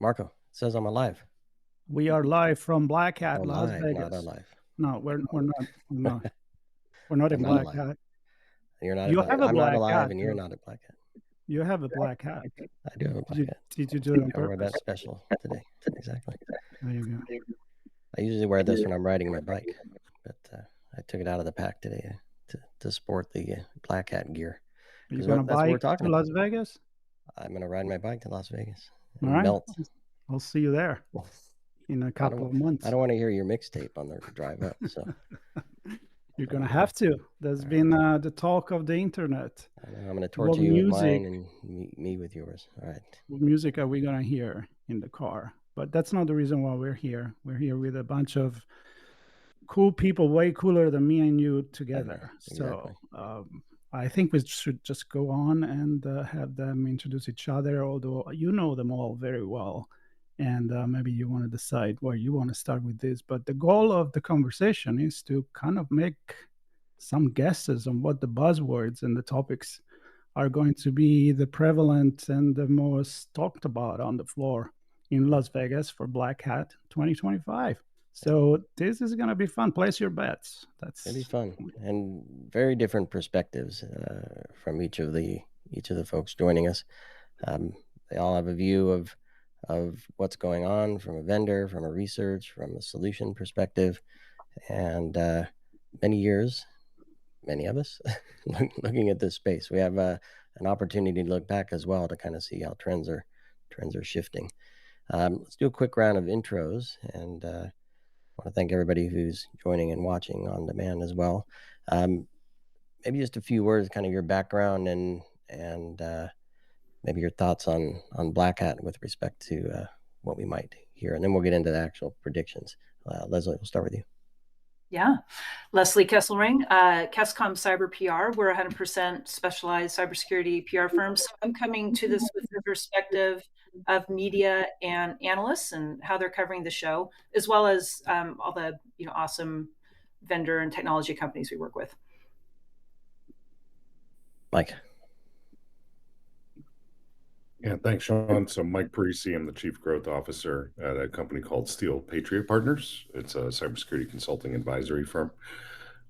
Marco, it says I'm alive. We are live from Black Hat, Oh, Las live, Vegas. not alive. No, we're not. We're not in I'm not Black alive. Hat. You're not. You have a I'm not black alive, hat, and you're though. not a black hat. You have a black hat. I do have a black hat. Did you do it on I wore purpose? that special today. Exactly. There you go. I usually wear this when I'm riding my bike, but I took it out of the pack today to sport the black hat gear. Are you gonna That's what we're bike talking to about. Las Vegas? I'm gonna ride my bike to Las Vegas All and right. melt. I'll see you there in a couple of months. I don't want to hear your mixtape on the drive up. So you're gonna have to. There's been the talk of the internet. I'm gonna torture you with mine and me with yours. All right. What music are we gonna hear in the car? But that's not the reason why we're here. We're here with a bunch of cool people, way cooler than me and you together. Exactly. So I think we should just go on and have them introduce each other, although you know them all very well. And maybe you want to decide where you want to start with this. But the goal of the conversation is to kind of make some guesses on what the buzzwords and the topics are going to be the prevalent and the most talked about on the floor in Las Vegas for Black Hat 2025. So this is going to be fun. Place your bets. That's gonna be fun and very different perspectives from each of the folks joining us. They all have a view of what's going on from a vendor, from a research, from a solution perspective, and many years, many of us looking at this space. We have an opportunity to look back as well to kind of see how trends are shifting. Let's do a quick round of intros, and I want to thank everybody who's joining and watching on demand as well. Maybe just a few words, kind of your background and maybe your thoughts on Black Hat with respect to what we might hear, and then we'll get into the actual predictions. Leslie, we'll start with you. Yeah. Leslie Kesselring, Kesscom Cyber PR. We're 100% specialized cybersecurity PR firm. So I'm coming to this with the perspective of media and analysts and how they're covering the show, as well as all the awesome vendor and technology companies we work with. Mike. Yeah, thanks, Sean. So Mike Parisi, I'm the Chief Growth Officer at a company called Steel Patriot Partners. It's a cybersecurity consulting advisory firm.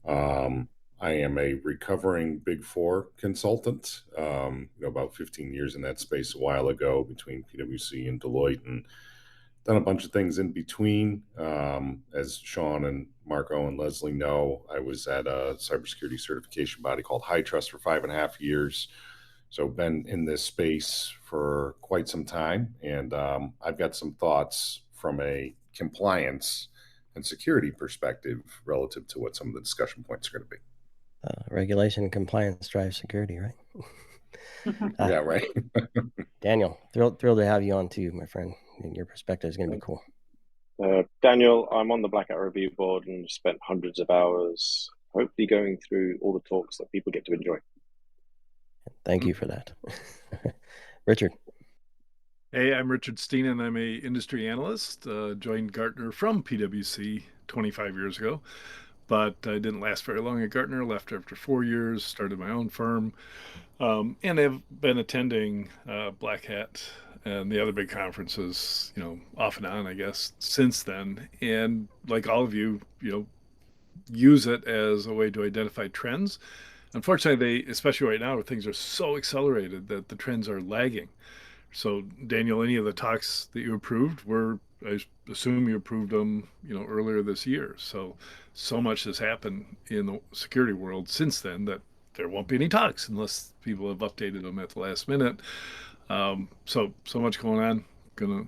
I am a recovering Big Four consultant, about 15 years in that space a while ago between PwC and Deloitte, and done a bunch of things in between. As Sean and Marco and Leslie know, I was at a cybersecurity certification body called High Trust for 5.5 years. So been in this space for quite some time, and I've got some thoughts from a compliance and security perspective relative to what some of the discussion points are going to be. Regulation and compliance drives security, right? Yeah, right. Daniel, thrilled to have you on too, my friend. And your perspective is going to be cool. Daniel, I'm on the Black Hat Review Board and spent hundreds of hours hopefully going through all the talks that people get to enjoy. Thank you for that. Richard. Hey, I'm Richard Steen, and I'm a industry analyst. Joined Gartner from PwC 25 years ago, but I didn't last very long at Gartner. Left after 4 years, started my own firm, and I've been attending Black Hat and the other big conferences, off and on, I guess, since then. And like all of you, use it as a way to identify trends. Unfortunately, especially right now, where things are so accelerated that the trends are lagging. So, Daniel, any of the talks that you approved I assume you approved them, earlier this year. So much has happened in the security world since then that there won't be any talks unless people have updated them at the last minute. So much going on. Gonna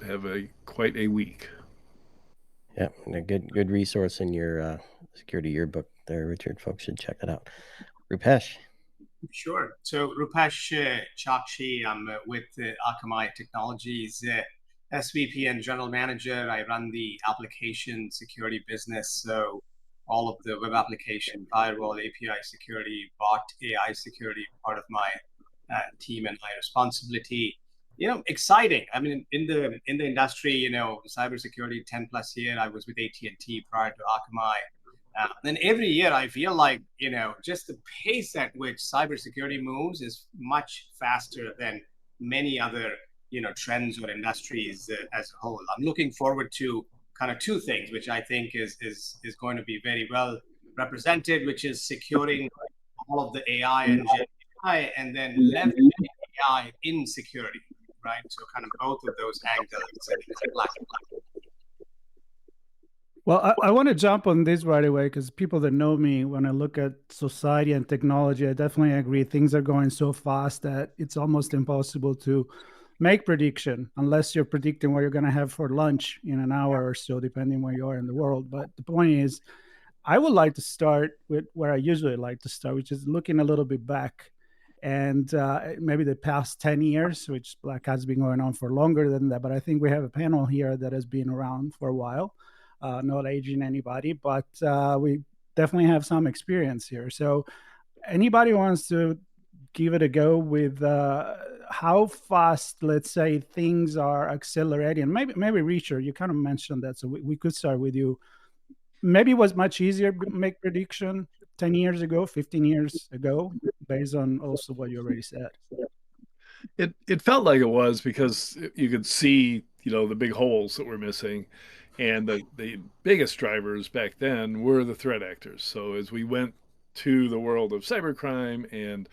have quite a week. Yeah, a good resource in your security yearbook there, Richard. Folks should check that out. Rupesh. Sure. So Rupesh Chakshi, I'm with Akamai Technologies, SVP and General Manager. I run the application security business. So all of the web application, firewall, API security, bot, AI security, part of my team and my responsibility. Exciting. I mean, in the industry, cybersecurity 10 plus years. I was with AT&T prior to Akamai. Then every year I feel like, just the pace at which cybersecurity moves is much faster than many other trends or industries as a whole. I'm looking forward to kind of two things, which I think is going to be very well represented, which is securing all of the AI and GenAI, and then leveraging AI in security, right? So kind of both of those angles. Well, I want to jump on this right away, because people that know me, when I look at society and technology, I definitely agree. Things are going so fast that it's almost impossible to make prediction unless you're predicting what you're going to have for lunch in an hour or so, depending where you are in the world. But the point is, I would like to start with where I usually like to start, which is looking a little bit back, and maybe the past 10 years, which Black Hat's been going on for longer than that. But I think we have a panel here that has been around for a while. Not aging anybody, but we definitely have some experience here. So anybody wants to give it a go with how fast, let's say, things are accelerating? And maybe Richard, you kind of mentioned that, so we could start with you. Maybe it was much easier to make prediction 10 years ago, 15 years ago, based on also what you already said. It felt like it was, because you could see, the big holes that were missing. And the biggest drivers back then were the threat actors. So as we went to the world of cybercrime and,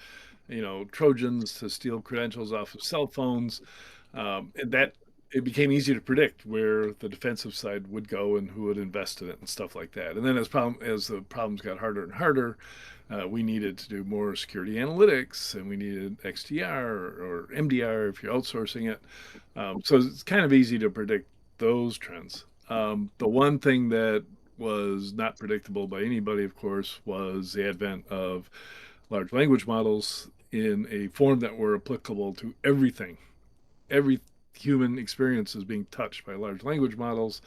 Trojans to steal credentials off of cell phones, it became easy to predict where the defensive side would go and who would invest in it and stuff like that. And then as the problems got harder and harder, we needed to do more security analytics, and we needed XDR or MDR if you're outsourcing it. So it's kind of easy to predict those trends. The one thing that was not predictable by anybody, of course, was the advent of large language models in a form that were applicable to everything. Every human experience is being touched by large language models.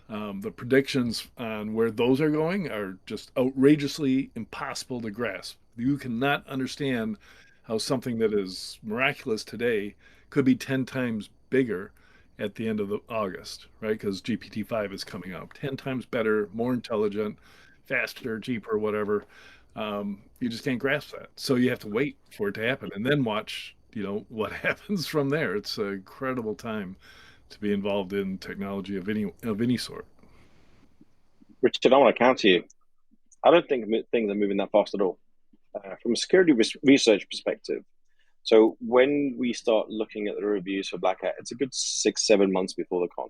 The predictions on where those are going are just outrageously impossible to grasp. You cannot understand how something that is miraculous today could be 10 times bigger at the end of August, right? Because GPT-5 is coming up 10 times better, more intelligent, faster, cheaper, whatever. You just can't grasp that. So you have to wait for it to happen and then watch, what happens from there. It's an incredible time to be involved in technology of any sort. Richard, I want to counter you. I don't think things are moving that fast at all. From a security research perspective, so when we start looking at the reviews for Black Hat, it's a good 6-7 months before the con.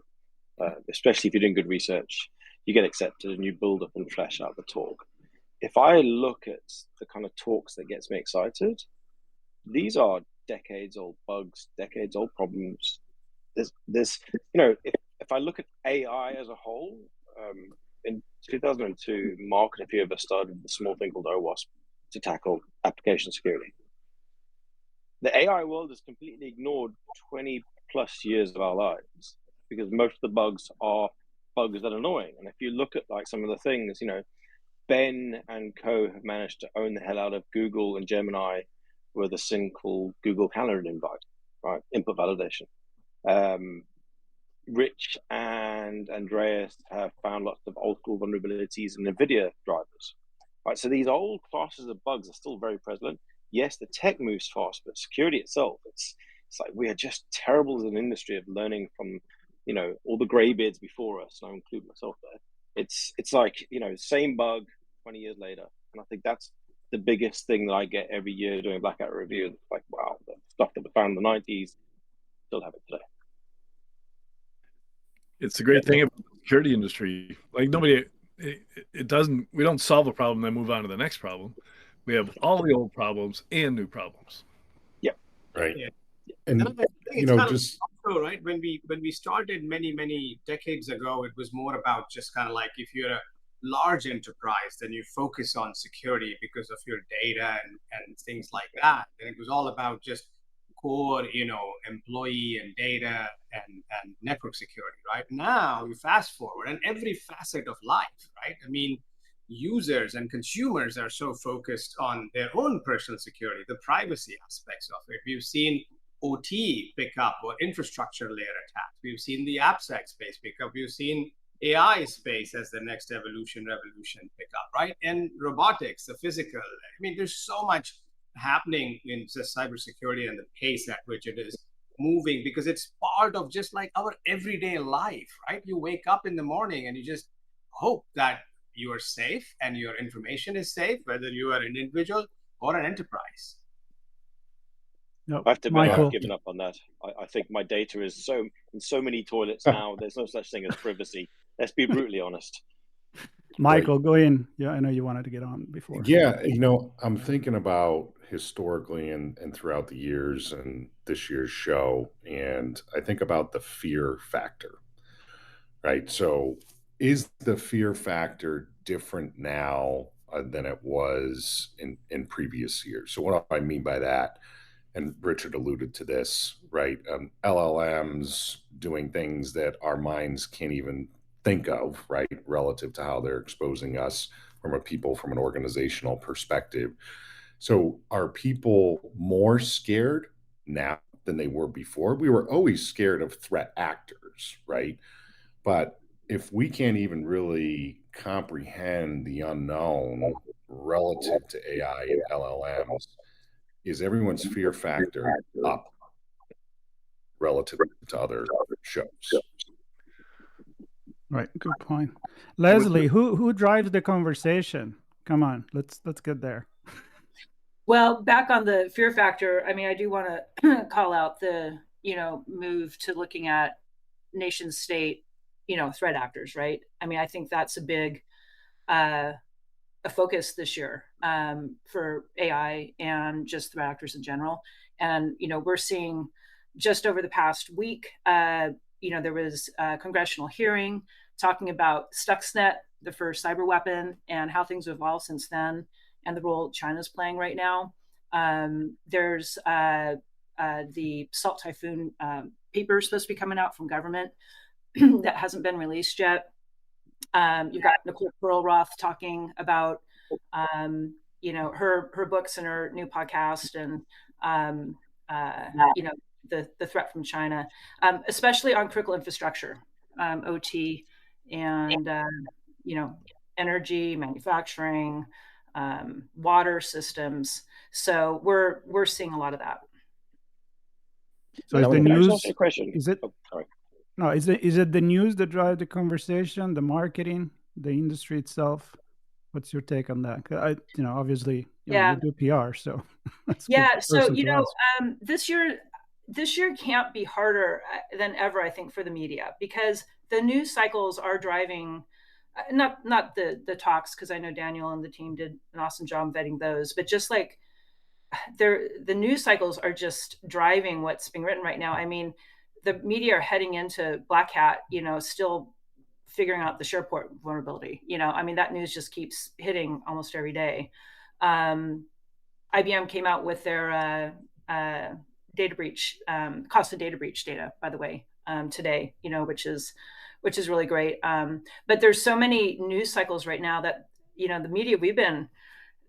Especially if you're doing good research, you get accepted and you build up and flesh out the talk. If I look at the kind of talks that gets me excited, these are decades-old bugs, decades-old problems. There's if I look at AI as a whole, in 2002, Mark and a few of us started a small thing called OWASP to tackle application security. The AI world has completely ignored 20 plus years of our lives, because most of the bugs are bugs that are annoying. And if you look at like some of the things, Ben and co have managed to own the hell out of Google and Gemini with a thing called Google Calendar invite, right? Input validation. Rich and Andreas have found lots of old school vulnerabilities in NVIDIA drivers, right? So these old classes of bugs are still very prevalent. Yes, the tech moves fast, but security itself, it's like we are just terrible as an industry of learning from, all the graybeards before us, and I include myself there. It's like, same bug 20 years later. And I think that's the biggest thing that I get every year doing a Black Hat review. It's like, wow, the stuff that we found in the 90s, still have it today. It's the great thing about the security industry. Like we don't solve a problem, then move on to the next problem. We have all the old problems and new problems. Yeah. Right. Yeah. And just also, right, when we started many decades ago, it was more about just kind of like, if you're a large enterprise, then you focus on security because of your data and things like that. And it was all about just core, employee and data and network security, right? Now you fast forward, and every facet of life, right? I mean, users and consumers are so focused on their own personal security, the privacy aspects of it. We've seen OT pick up, or infrastructure layer attacks. We've seen the AppSec space pick up. We've seen AI space as the next revolution pick up, right? And robotics, the physical. I mean, there's so much happening in just cybersecurity and the pace at which it is moving because it's part of just like our everyday life, right? You wake up in the morning and you just hope that you are safe and your information is safe, whether you are an individual or an enterprise. Yep. I have to admit, Michael. I've given up on that. I think my data is in so many toilets now. There's no such thing as privacy. Let's be brutally honest. Michael, go in. Yeah, I know you wanted to get on before. Yeah, I'm thinking about historically and throughout the years and this year's show, and I think about the fear factor, right? So is the fear factor different now than it was in previous years? So what do I mean by that? And Richard alluded to this, right? LLMs doing things that our minds can't even think of, right? Relative to how they're exposing us from an organizational perspective. So are people more scared now than they were before? We were always scared of threat actors, right? But if we can't even really comprehend the unknown relative to AI and LLMs, is everyone's fear factor up relative to other shows? Right, good point. Leslie, who drives the conversation? Come on, let's get there. Well, back on the fear factor, I mean, I do want to call out the move to looking at nation state threat actors, right? I mean, I think that's a big a focus this year for AI and just threat actors in general. And we're seeing just over the past week, there was a congressional hearing talking about Stuxnet, the first cyber weapon, and how things have evolved since then, and the role China's playing right now. There's the Salt Typhoon paper supposed to be coming out from government that hasn't been released yet. You've got Nicole Perlroth talking about her books and her new podcast, and the threat from China, especially on critical infrastructure, OT, and energy, manufacturing, water systems. So we're seeing a lot of that. So is the news? Ask a question? Is it? Oh, sorry. No, is it the news that drives the conversation, the marketing, the industry itself? What's your take on that? Obviously, you do PR, so yeah. So this year can't be harder than ever, I think, for the media, because the news cycles are driving. Not the talks, because I know Daniel and the team did an awesome job vetting those, but just like the news cycles are just driving what's being written right now. I mean, the media are heading into Black Hat, still figuring out the SharePort vulnerability. I mean, that news just keeps hitting almost every day. IBM came out with their data breach, cost of data breach data, by the way, today, which is really great. But there's so many news cycles right now that, the media we've been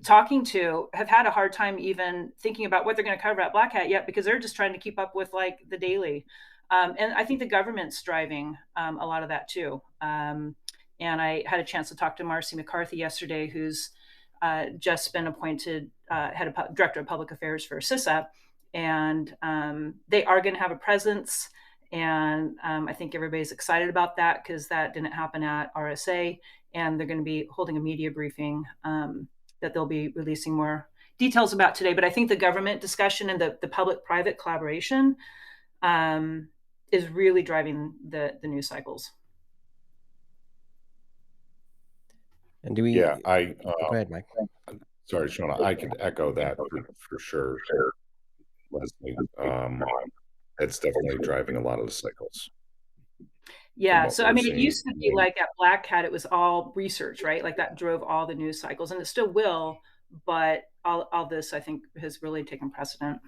talking to have had a hard time even thinking about what they're going to cover at Black Hat yet, because they're just trying to keep up with like the daily. And I think the government's driving a lot of that too. And I had a chance to talk to Marcy McCarthy yesterday, who's just been appointed director of public affairs for CISA. And they are going to have a presence. And I think everybody's excited about that, because that didn't happen at RSA. And they're going to be holding a media briefing that they'll be releasing more details about today. But I think the government discussion and the public-private collaboration is really driving the news cycles. And do we? Yeah, go ahead, Mike. Sorry, Shauna. I could echo that for sure, Leslie. It's definitely driving a lot of the cycles. Yeah. So, I mean, it used to be like at Black Hat, it was all research, right? Like that drove all the news cycles, and it still will. But all this, I think, has really taken precedent.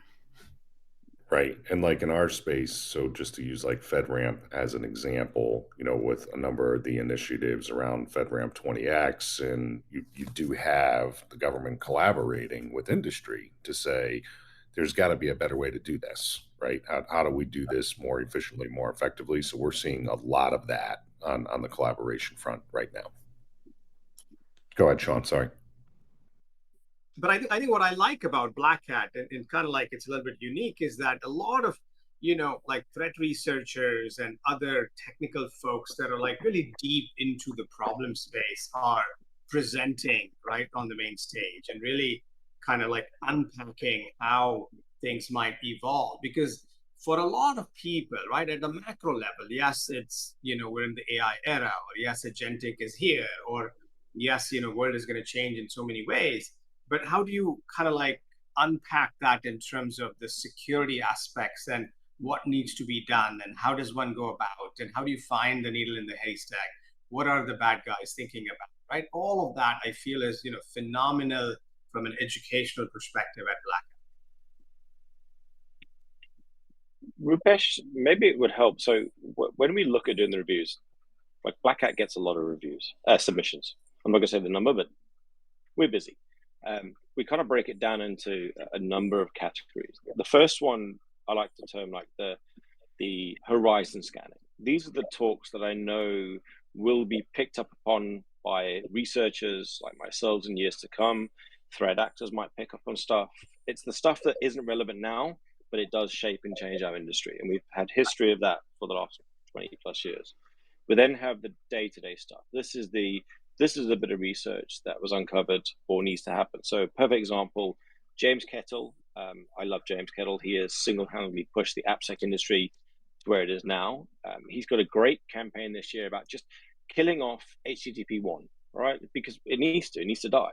Right. And like in our space, so just to use like FedRAMP as an example, with a number of the initiatives around FedRAMP 20X, and you do have the government collaborating with industry to say, there's got to be a better way to do this, right? How do we do this more efficiently, more effectively? So we're seeing a lot of that on the collaboration front right now. Go ahead, Sean. Sorry. But I think what I like about Black Hat, and kind of like it's a little bit unique, is that a lot of like threat researchers and other technical folks that are like really deep into the problem space are presenting right on the main stage and really kind of like unpacking how things might evolve. Because for a lot of people, right, at the macro level, yes, it's, we're in the AI era, or yes, agentic is here, or yes, world is going to change in so many ways. But how do you kind of like unpack that in terms of the security aspects and what needs to be done, and how does one go about, and how do you find the needle in the haystack? What are the bad guys thinking about, right? All of that I feel is, phenomenal from an educational perspective at Black Hat. Rupesh, maybe it would help. So when we look at doing the reviews, like Black Hat gets a lot of reviews, submissions. I'm not going to say the number, but we're busy. We kind of break it down into a number of categories. The first one I like to term like the horizon scanning. These are the talks that I know will be picked up upon by researchers like myself in years to come. Threat actors might pick up on stuff. It's the stuff that isn't relevant now, but it does shape and change our industry. And we've had history of that for the last 20 plus years. We then have the day-to-day stuff. This is a bit of research that was uncovered or needs to happen. So perfect example, James Kettle. I love James Kettle. He has single-handedly pushed the AppSec industry to where it is now. He's got a great campaign this year about just killing off HTTP 1, right? Because it needs to die.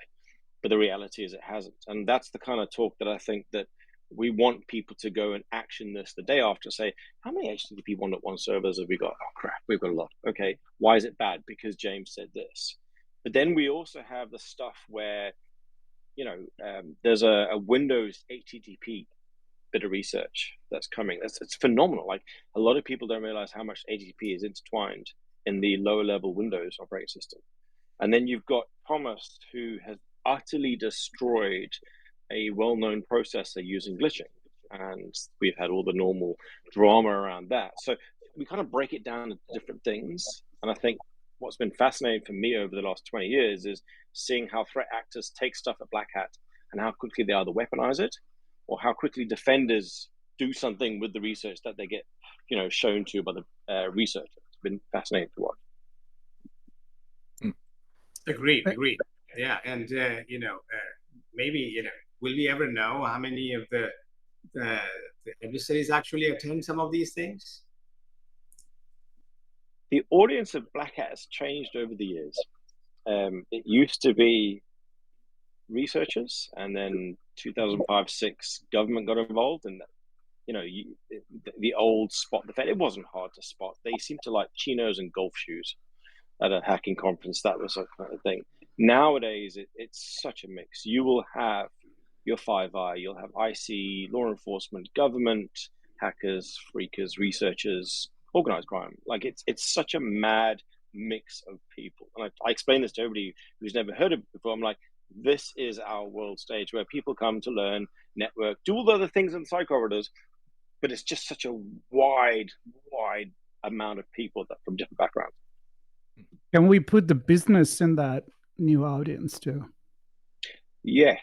But the reality is it hasn't. And that's the kind of talk that I think that we want people to go and action this the day after. Say, how many HTTP 1.1 servers have we got? Oh, crap, we've got a lot. Okay, why is it bad? Because James said this. But then we also have the stuff where, there's a Windows HTTP bit of research that's coming. It's phenomenal. Like, a lot of people don't realize how much HTTP is intertwined in the lower level Windows operating system. And then you've got Thomas, who has utterly destroyed a well-known processor using glitching. And we've had all the normal drama around that. So we kind of break it down into different things. And I think what's been fascinating for me over the last 20 years is seeing how threat actors take stuff at Black Hat and how quickly they either weaponize it or how quickly defenders do something with the research that they get, shown to by the researcher. It's been fascinating to watch. Agreed. Yeah, and maybe will we ever know how many of the adversaries actually attend some of these things? The audience of Black Hat has changed over the years. It used to be researchers, and then 2005-06 government got involved, and the old spot the Fed. It wasn't hard to spot. They seemed to like chinos and golf shoes at a hacking conference. That was a kind of thing. Nowadays, it's such a mix. You will have your 5i, you'll have IC, law enforcement, government, hackers, freakers, researchers, organized crime. Like, it's such a mad mix of people. And I explain this to everybody who's never heard of it before. I'm like, this is our world stage where people come to learn, network, do all the other things in the side corridors, but it's just such a wide amount of people that from different backgrounds. Can we put the business in that new audience too? Yeah.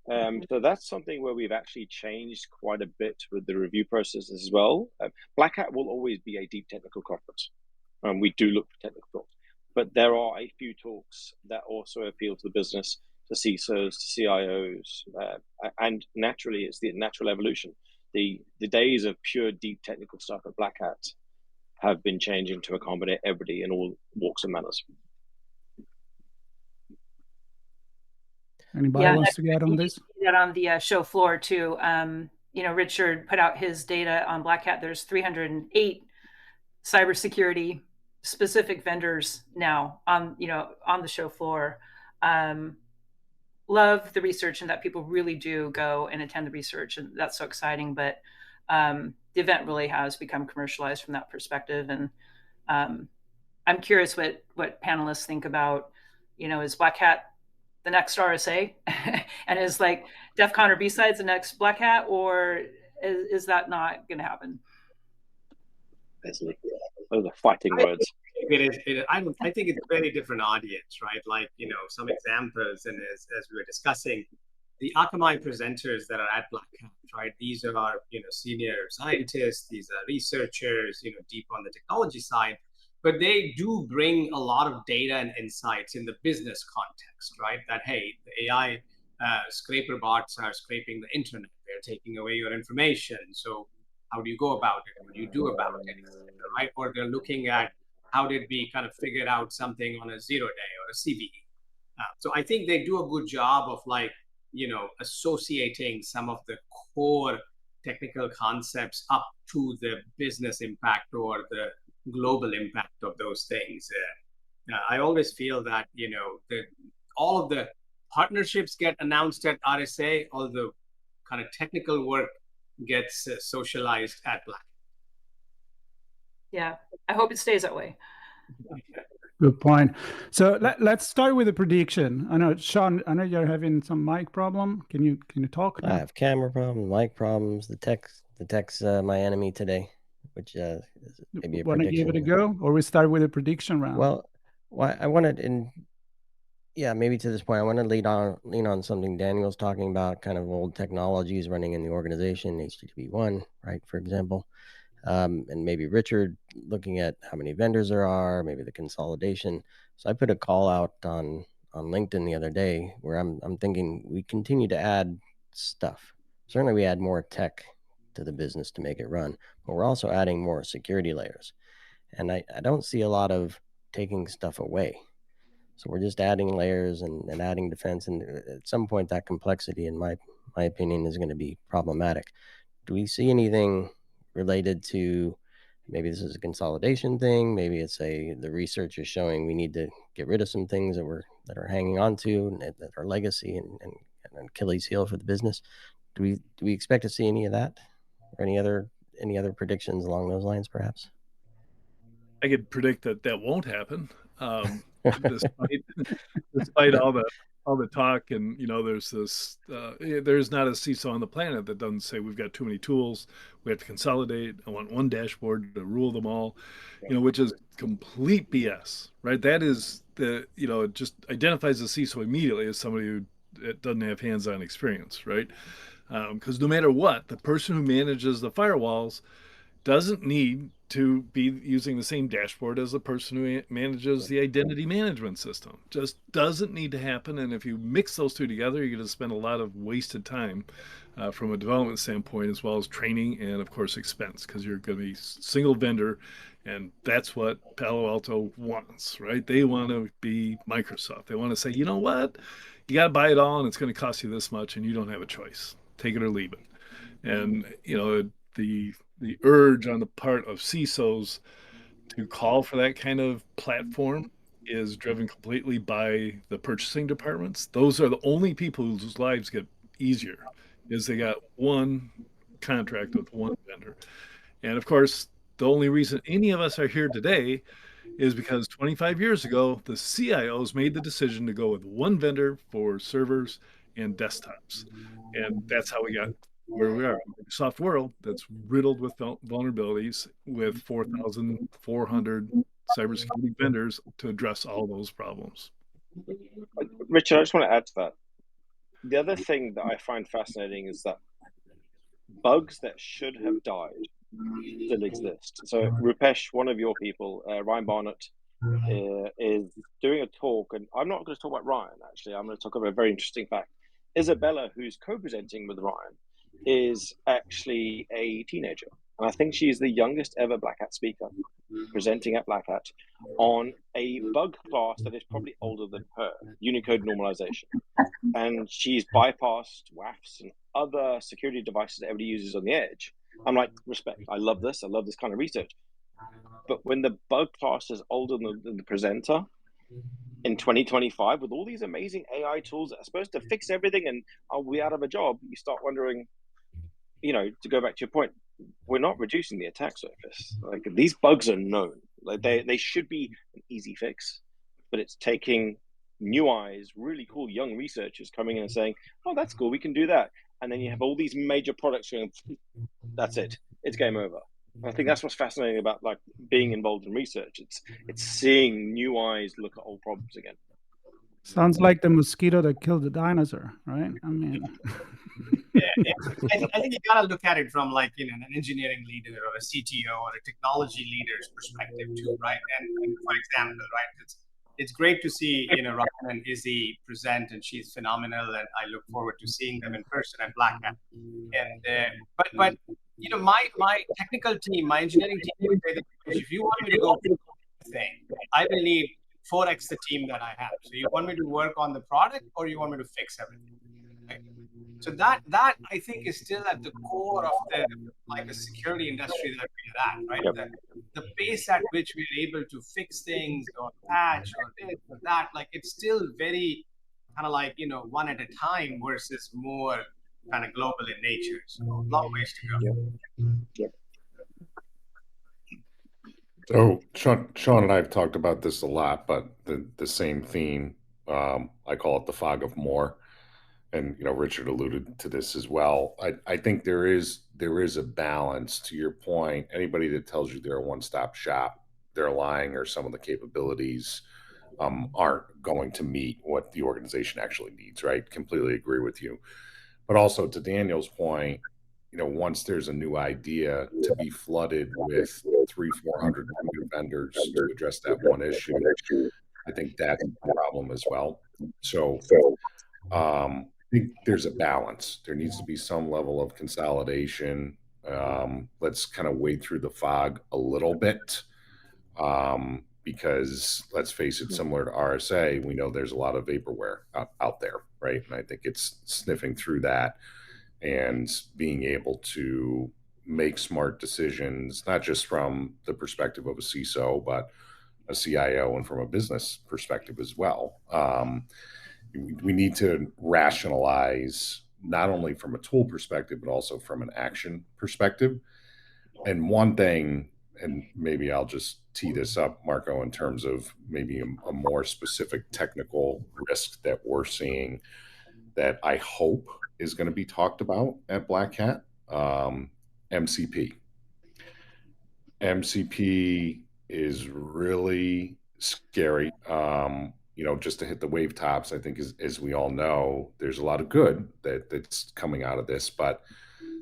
So that's something where we've actually changed quite a bit with the review process as well. Black Hat will always be a deep technical conference. We do look for technical talks, but there are a few talks that also appeal to the business, to CISOs, to CIOs, and naturally, it's the natural evolution. The days of pure deep technical stuff at Black Hat have been changing to accommodate everybody in all walks and manners. Anybody wants to get on this? That on the show floor too. Richard put out his data on Black Hat. There's 308 cybersecurity specific vendors now on the show floor. Love the research and that people really do go and attend the research, and that's so exciting. But the event really has become commercialized from that perspective, and I'm curious what panelists think about. Is Black Hat the next RSA, and is like DEF CON or B-Sides the next Black Hat, or is that not going to happen? Those are fighting words. I think it's a very different audience, right? Like, some examples, and as we were discussing, the Akamai presenters that are at Black Hat, right? These are, senior scientists, these are researchers, deep on the technology side, but they do bring a lot of data and insights in the business context, right? That, hey, the AI scraper bots are scraping the internet. They're taking away your information. So how do you go about it? What do you do about it? Right? Or they're looking at how did we kind of figure out something on a 0 day or a CVE. So I think they do a good job of associating some of the core technical concepts up to the business impact or the global impact of those things. I always feel that, all of the partnerships get announced at RSA, all the kind of technical work gets socialized at Black. Yeah, I hope it stays that way. Good point. So let's start with a prediction. I know, Sean, I know you're having some mic problem. Can you talk now? I have camera problems, mic problems. The tech's my enemy today, which maybe a Want to give prediction. it a go, or we start with a prediction round? Well, I wanted maybe to this point, I want to lean on something Daniel's talking about, kind of old technologies running in the organization, HTTP1, right, for example. And maybe Richard looking at how many vendors there are, maybe the consolidation. So I put a call out on LinkedIn the other day where I'm thinking we continue to add stuff. Certainly we add more tech to the business to make it run, but we're also adding more security layers. And I don't see a lot of taking stuff away. So we're just adding layers and adding defense. And at some point that complexity, in my opinion, is going to be problematic. Do we see anything related to, maybe this is a consolidation thing, maybe it's the research is showing we need to get rid of some things that are hanging on to, that are legacy and an Achilles heel for the business? Do we expect to see any of that, or any other predictions along those lines, perhaps? I could predict that won't happen, despite all the talk. And there's this there's not a CISO on the planet that doesn't say we've got too many tools, we have to consolidate, I want one dashboard to rule them all, which is complete BS, right? That is it just identifies the CISO immediately as somebody who doesn't have hands-on experience, right? Because no matter what, the person who manages the firewalls doesn't need to be using the same dashboard as the person who manages the identity management system. Just doesn't need to happen. And if you mix those two together, you're going to spend a lot of wasted time from a development standpoint, as well as training and, of course, expense, because you're going to be single vendor. And that's what Palo Alto wants, right? They want to be Microsoft. They want to say, you know what? You got to buy it all, and it's going to cost you this much, and you don't have a choice. Take it or leave it. And, the urge on the part of CISOs to call for that kind of platform is driven completely by the purchasing departments. Those are the only people whose lives get easier, is they got one contract with one vendor. And of course, the only reason any of us are here today is because 25 years ago, the CIOs made the decision to go with one vendor for servers and desktops. And that's how we got where we are, a Microsoft world that's riddled with vulnerabilities, with 4,400 cybersecurity vendors to address all those problems. Richard, I just want to add to that. The other thing that I find fascinating is that bugs that should have died still exist. So Rupesh, one of your people, Ryan Barnett, is doing a talk, and I'm not going to talk about Ryan, actually. I'm going to talk about a very interesting fact. Isabella, who's co-presenting with Ryan, is actually a teenager. And I think she's the youngest ever Black Hat speaker presenting at Black Hat on a bug class that is probably older than her, Unicode normalization. And she's bypassed WAFs and other security devices that everybody uses on the edge. I'm like, respect. I love this. I love this kind of research. But when the bug class is older than the presenter in 2025, with all these amazing AI tools that are supposed to fix everything and are we out of a job, you start wondering, to go back to your point, we're not reducing the attack surface. Like, these bugs are known. Like, they should be an easy fix, but it's taking new eyes, really cool young researchers coming in and saying, oh, that's cool, we can do that. And then you have all these major products going, that's it, it's game over. And I think that's what's fascinating about being involved in research. It's seeing new eyes look at old problems again. Sounds like the mosquito that killed the dinosaur, right? I mean, yeah. I think you gotta look at it from like an engineering leader or a CTO or a technology leader's perspective too, right? And for example, right, it's great to see Ryan and Izzy present, and she's phenomenal, and I look forward to seeing them in person at Black Hat. And but my technical team, my engineering team would say that if you want me to go thing, I will need 4x the team that I have. So you want me to work on the product, or you want me to fix everything? Right? So that I think is still at the core of the security industry that we're at, right? Yep. The pace at which we're able to fix things or patch or this or that, like it's still very kind of like one at a time versus more kind of global in nature. So long ways to go. Yep. So Sean and I have talked about this a lot, but the same theme, I call it the fog of more. And Richard alluded to this as well. I think there is a balance. To your point, anybody that tells you they're a one-stop shop, they're lying, or some of the capabilities aren't going to meet what the organization actually needs. Right? Completely agree with you. But also to Daniel's point, once there's a new idea, to be flooded with 300-400 new vendors to address that one issue, I think that's a problem as well. So I think there's a balance. There needs to be some level of consolidation. Let's kind of wade through the fog a little bit, because let's face it, similar to RSA, we know there's a lot of vaporware out there, right? And I think it's sniffing through that and being able to make smart decisions, not just from the perspective of a CISO, but a CIO and from a business perspective as well. We need to rationalize not only from a tool perspective, but also from an action perspective. And one thing, and maybe I'll just tee this up, Marco, in terms of maybe a more specific technical risk that we're seeing that I hope is going to be talked about at Black Hat, MCP. MCP is really scary. Just to hit the wave tops, I think as we all know, there's a lot of good that's coming out of this, but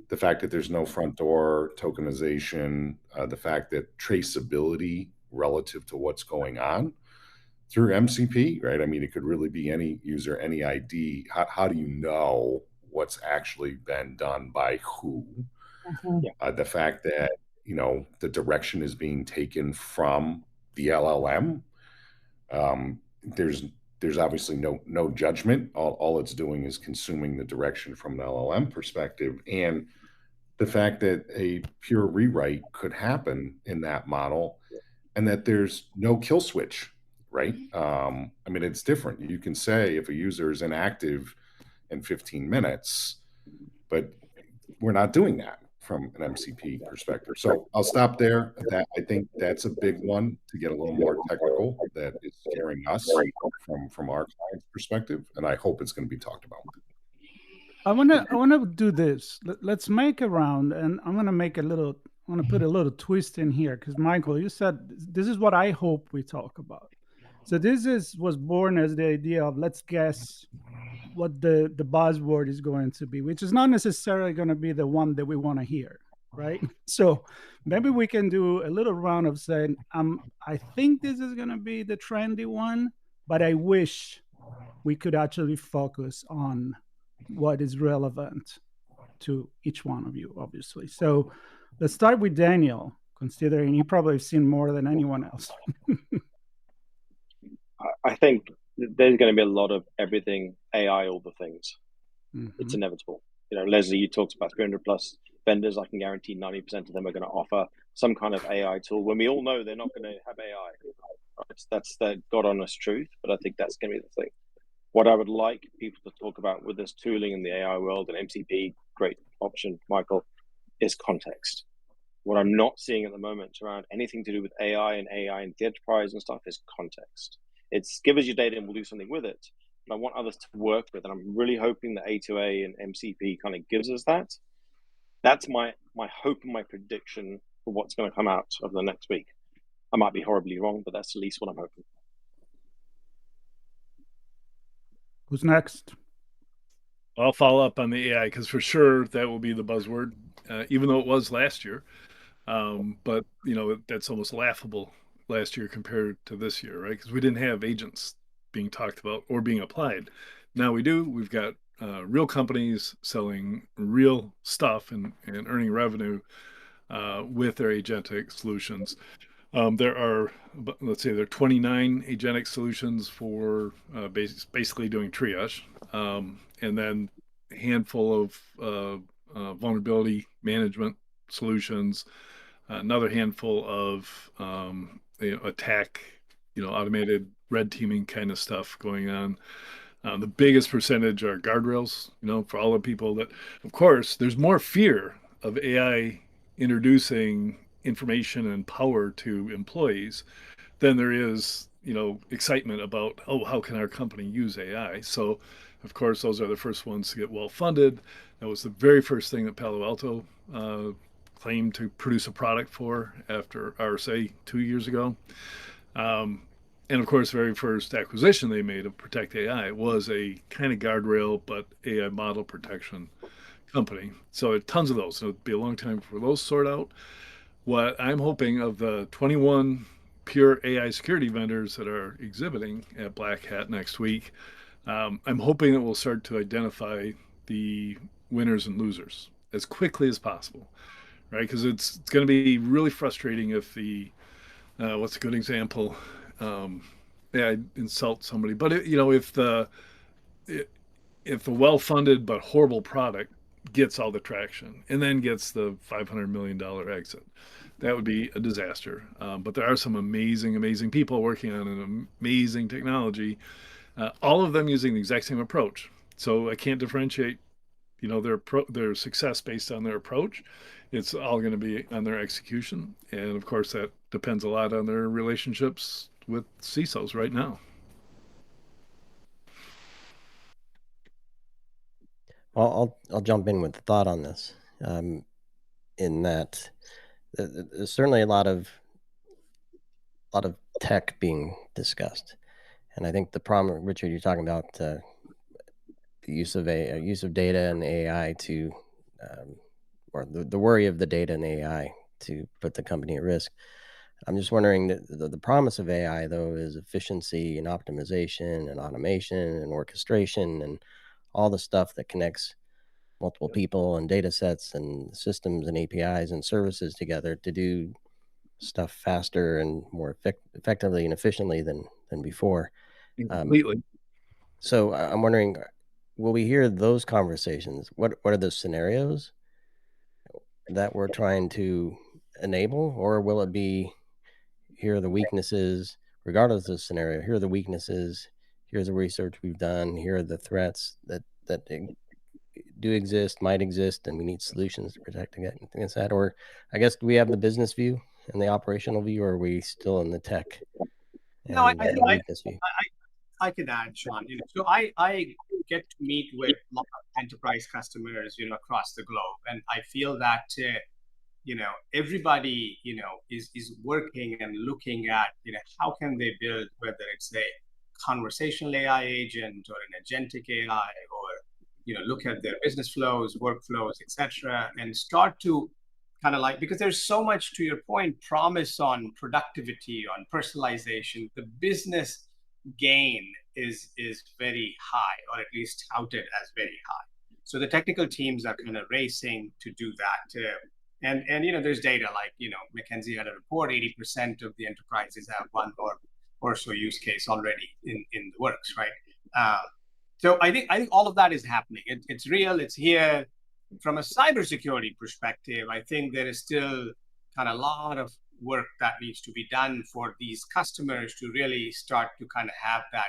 the fact that there's no front door tokenization, the fact that traceability relative to what's going on through MCP, right? I mean, it could really be any user, any ID. How do you know what's actually been done by who? Mm-hmm. The fact that, the direction is being taken from the LLM. There's obviously no judgment. All it's doing is consuming the direction from an LLM perspective. And the fact that a pure rewrite could happen in that model and that there's no kill switch, right? I mean, it's different. You can say if a user is inactive in 15 minutes, but we're not doing that from an MCP perspective. So I'll stop there. I think that's a big one to get a little more technical that is scaring us from our client's perspective. And I hope it's going to be talked about. I want to do this. Let's make a round, and I'm going to put a little twist in here, because Michael, you said this is what I hope we talk about. So this was born as the idea of let's guess what the buzzword is going to be, which is not necessarily going to be the one that we want to hear, right? So maybe we can do a little round of saying, I think this is going to be the trendy one, but I wish we could actually focus on what is relevant to each one of you, obviously. So let's start with Daniel, considering you probably have seen more than anyone else. I think there's going to be a lot of everything, AI, all the things. Mm-hmm. It's inevitable. Leslie, you talked about 300 plus vendors. I can guarantee 90% of them are going to offer some kind of AI tool when we all know they're not going to have AI. Right? That's the God honest truth, but I think that's going to be the thing. What I would like people to talk about with this tooling in the AI world and MCP, great option, Michael, is context. What I'm not seeing at the moment around anything to do with AI and the enterprise and stuff is context. It's give us your data and we'll do something with it. But I want others to work with, and I'm really hoping that A2A and MCP kind of gives us that. That's my hope and my prediction for what's going to come out over the next week. I might be horribly wrong, but that's at least what I'm hoping. Who's next? I'll follow up on the AI because for sure that will be the buzzword, even though it was last year. But that's almost laughable last year compared to this year, right? Because we didn't have agents being talked about or being applied. Now we do. We've got real companies selling real stuff and earning revenue with their agentic solutions. There are, let's say, there are 29 agentic solutions for basically doing triage, and then a handful of vulnerability management solutions, another handful of attack, automated red teaming kind of stuff going on. The biggest percentage are guardrails, for all the people that, of course, there's more fear of AI introducing information and power to employees than there is, excitement about, oh, how can our company use AI? So, of course, those are the first ones to get well funded. That was the very first thing that Palo Alto claimed to produce a product for after RSA 2 years ago. And of course, the very first acquisition they made of Protect AI was a kind of guardrail, but AI model protection company. So tons of those. So it'll be a long time for those sort out. What I'm hoping of the 21 pure AI security vendors that are exhibiting at Black Hat next week, I'm hoping that we'll start to identify the winners and losers as quickly as possible, right? Because it's going to be really frustrating if what's a good example? I insult somebody, but if the well-funded but horrible product gets all the traction and then gets the $500 million exit, that would be a disaster. But there are some amazing people working on an amazing technology, all of them using the exact same approach. So I can't differentiate, their success based on their approach. It's all going to be on their execution. And of course, that depends a lot on their relationships with CISOs right now. Well, I'll jump in with a thought on this. In that, there's certainly a lot of tech being discussed, and I think the problem, Richard, you're talking about the use of data and AI to, or the worry of the data and AI to put the company at risk. I'm just wondering that the promise of AI, though, is efficiency and optimization and automation and orchestration and all the stuff that connects multiple people and data sets and systems and APIs and services together to do stuff faster and more effectively and efficiently than before. Completely. So I'm wondering, will we hear those conversations? What are the scenarios that we're trying to enable, or will it be, here are the weaknesses, regardless of the scenario, here are the weaknesses, here's the research we've done, here are the threats that do exist, might exist, and we need solutions to protect against that? Or I guess, do we have the business view and the operational view, or are we still in the tech and the weakness view? I can add, Sean. So I get to meet with a lot of enterprise customers, across the globe, and I feel that everybody is working and looking at how can they build, whether it's a conversational AI agent or an agentic AI, or look at their business flows, workflows, etc., and start to kind of because there's so much, to your point, promise on productivity, on personalization. The business gain is very high, or at least touted as very high. So the technical teams are kind of racing to do that. And there's data McKinsey had a report, 80% of the enterprises have one or so use case already in the works, right? So I think all of that is happening. It's real. It's here. From a cybersecurity perspective, I think there is still kind of a lot of work that needs to be done for these customers to really start to kind of have that,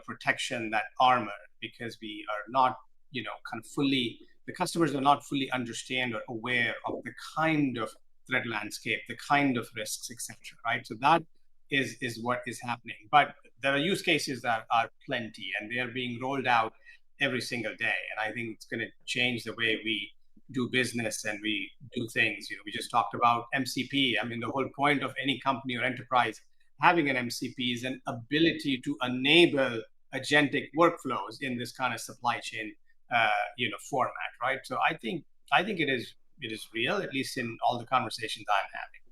protection, that armor, because we are not, kind of fully, the customers are not fully understand or aware of the kind of threat landscape, the kind of risks, etc. Right? So that is what is happening. But there are use cases that are plenty, and they are being rolled out every single day. And I think it's going to change the way we do business and we do things. We just talked about MCP. I mean, the whole point of any company or enterprise having an MCP is an ability to enable agentic workflows in this kind of supply chain, format, right? So I think it is real, at least in all the conversations I'm having.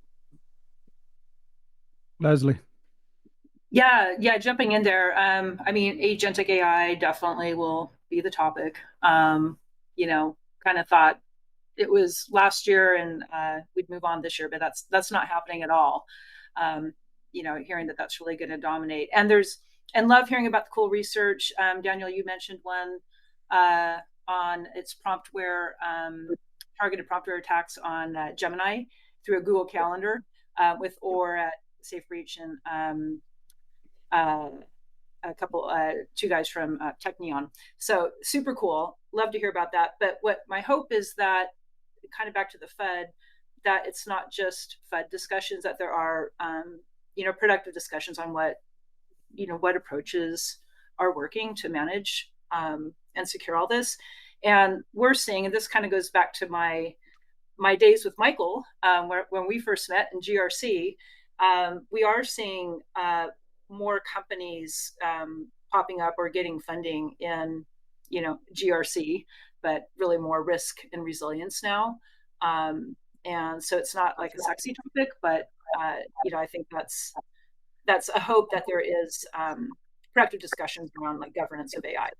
Leslie. Yeah, jumping in there. I mean, agentic AI definitely will be the topic. Kind of thought it was last year and we'd move on this year, but that's not happening at all. Hearing that's really going to dominate, and love hearing about the cool research. Daniel, you mentioned one on its promptware, targeted promptware attacks on Gemini through a Google Calendar with or at SafeBreach and two guys from Technion. So super cool. Love to hear about that. But what my hope is that, kind of back to the FUD, that it's not just FUD discussions, that there are, productive discussions on what approaches are working to manage and secure all this. And we're seeing, and this kind of goes back to my days with Michael, when we first met in GRC, we are seeing more companies popping up or getting funding in, GRC, but really more risk and resilience now. And so it's not like a sexy topic, but I think that's a hope that there is productive discussions around like governance of AI.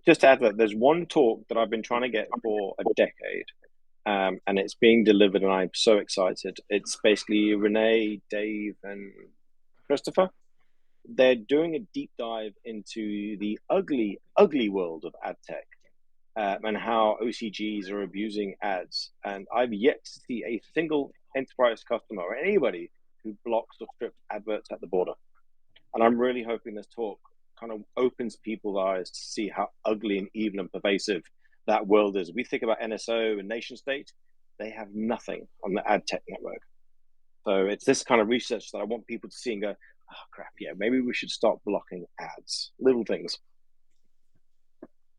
Just to add that, there's one talk that I've been trying to get for a decade, and it's being delivered, and I'm so excited. It's basically Renee, Dave, and Christopher. They're doing a deep dive into the ugly, ugly world of ad tech and how OCGs are abusing ads. And I've yet to see a single enterprise customer or anybody who blocks or strips adverts at the border. And I'm really hoping this talk kind of opens people's eyes to see how ugly and evil and pervasive that world is. We think about NSO and nation state, they have nothing on the ad tech network. So it's this kind of research that I want people to see and go, oh crap, yeah, maybe we should stop blocking ads, little things.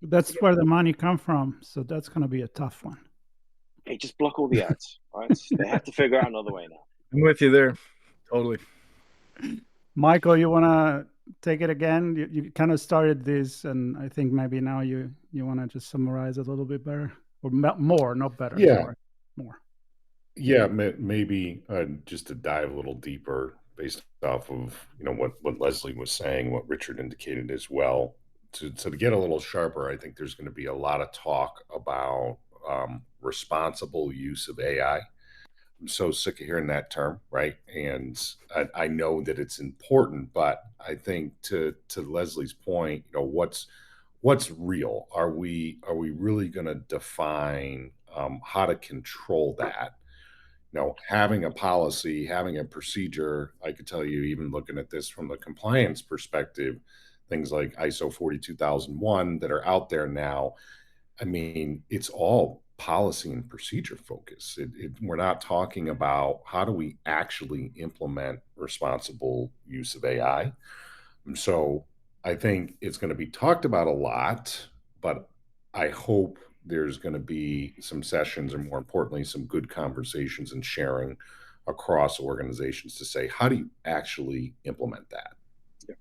That's where the money come from. So that's going to be a tough one. Hey, just block all the ads, right? They have to figure out another way now. I'm with you there. Totally. Michael, you want to take it again? You kind of started this, and I think maybe now you want to just summarize it a little bit better, or more, not better. Yeah. Sorry. More. Yeah, maybe just to dive a little deeper based off of what Leslie was saying, what Richard indicated as well. So to get a little sharper, I think there's going to be a lot of talk about responsible use of AI. I'm so sick of hearing that term, right? And I know that it's important, but I think to Leslie's point, what's real? Are we really going to define how to control that? Having a policy, having a procedure, I could tell you, even looking at this from the compliance perspective, things like ISO 42001 that are out there now, I mean, it's all policy and procedure focus. We're not talking about how do we actually implement responsible use of AI. So I think it's going to be talked about a lot, but I hope there's going to be some sessions, and more importantly, some good conversations and sharing across organizations to say, how do you actually implement that? Yeah.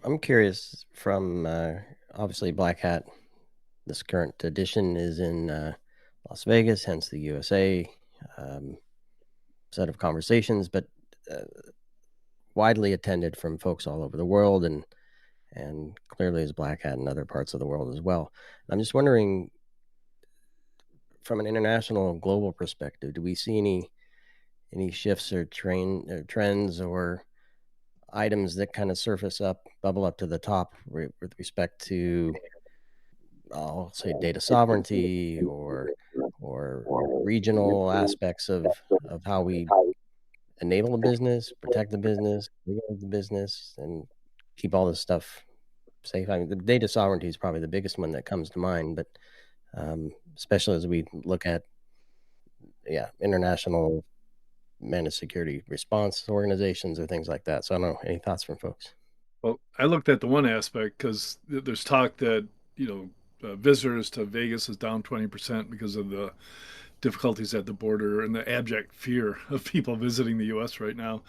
I'm curious from obviously Black Hat. This current edition is in Las Vegas, hence the USA set of conversations, but widely attended from folks all over the world, and clearly as Black Hat in other parts of the world as well. I'm just wondering, from an international global perspective, do we see any shifts or trends or items that kind of surface up, bubble up to the top with respect to, I'll say, data sovereignty or regional aspects of how we enable a business, protect the business, regulate the business, and keep all this stuff safe? I mean, the data sovereignty is probably the biggest one that comes to mind, but especially as we look at international managed security response organizations or things like that. So I don't know, any thoughts from folks? Well, I looked at the one aspect because there's talk that visitors to Vegas is down 20% because of the difficulties at the border and the abject fear of people visiting the U.S. right now.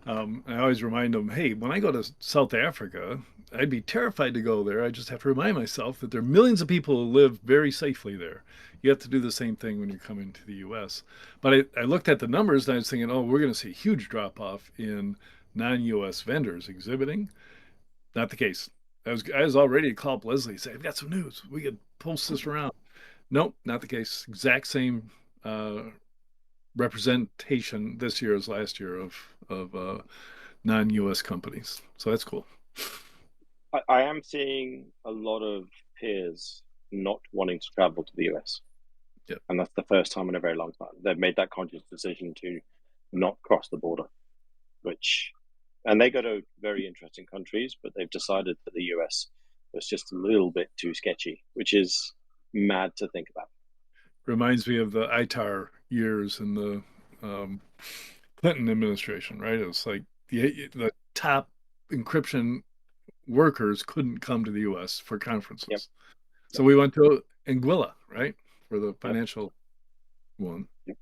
I always remind them, hey, when I go to South Africa, I'd be terrified to go there. I just have to remind myself that there are millions of people who live very safely there. You have to do the same thing when you come into the U.S. But I looked at the numbers and I was thinking, oh, we're going to see a huge drop off in non-U.S. vendors exhibiting. Not the case. I was all ready to call up Leslie and say, I've got some news. We could post this around. Nope, not the case. Exact same representation this year as last year of non-U.S. companies. So that's cool. I am seeing a lot of peers not wanting to travel to the US. Yep. And that's the first time in a very long time. They've made that conscious decision to not cross the border, and they go to very interesting countries, but they've decided that the US was just a little bit too sketchy, which is mad to think about. Reminds me of the ITAR years in the Clinton administration, right? It was like the top encryption workers couldn't come to the U.S. for conferences. Yep. So we went to Anguilla, right? For the financial one. Yep.